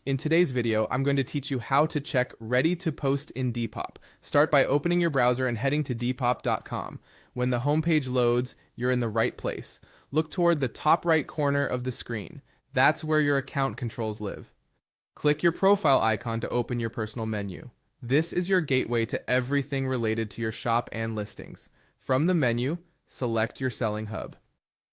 In today's video, I'm going to teach you how to check Ready to Post in Depop. Start by opening your browser and heading to depop.com. When the homepage loads, you're in the right place. Look toward the top right corner of the screen. That's where your account controls live. Click your profile icon to open your personal menu. This is your gateway to everything related to your shop and listings. From the menu, select your selling hub.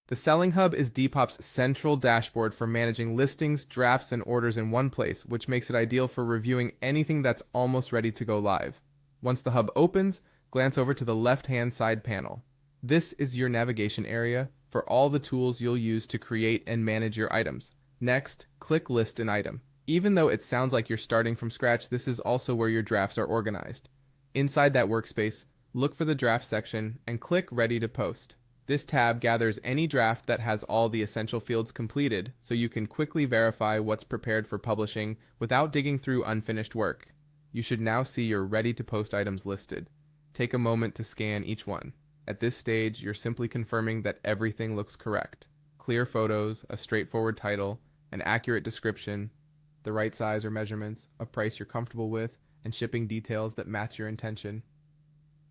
The Selling Hub is Depop's central dashboard for managing listings, drafts, and orders in one place, which makes it ideal for reviewing anything that's almost ready to go live. Once the hub opens, glance over to the left-hand side panel. This is your navigation area for all the tools you'll use to create and manage your items. Next, click List an Item. Even though it sounds like you're starting from scratch, this is also where your drafts are organized. Inside that workspace, look for the Draft section and click Ready to Post. This tab gathers any draft that has all the essential fields completed, so you can quickly verify what's prepared for publishing without digging through unfinished work. You should now see your ready-to-post items listed. Take a moment to scan each one. At this stage, you're simply confirming that everything looks correct. Clear photos, a straightforward title, an accurate description, the right size or measurements, a price you're comfortable with, and shipping details that match your intention.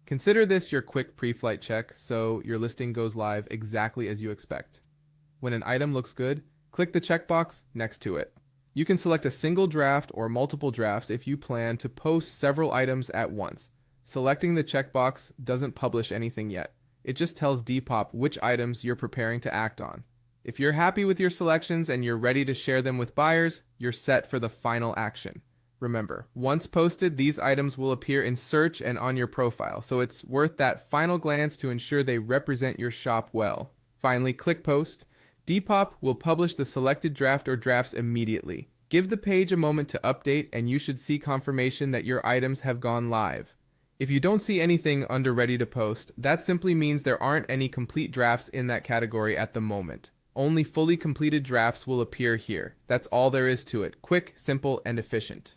Consider this your quick pre-flight check so your listing goes live exactly as you expect. When an item looks good, click the checkbox next to it. You can select a single draft or multiple drafts if you plan to post several items at once. Selecting the checkbox doesn't publish anything yet. It just tells Depop which items you're preparing to act on. If you're happy with your selections and you're ready to share them with buyers, you're set for the final action. Remember, once posted, these items will appear in search and on your profile, so it's worth that final glance to ensure they represent your shop well. Finally, click Post. Depop will publish the selected draft or drafts immediately. Give the page a moment to update and you should see confirmation that your items have gone live. If you don't see anything under Ready to Post, that simply means there aren't any complete drafts in that category at the moment. Only fully completed drafts will appear here. That's all there is to it. Quick, simple, and efficient.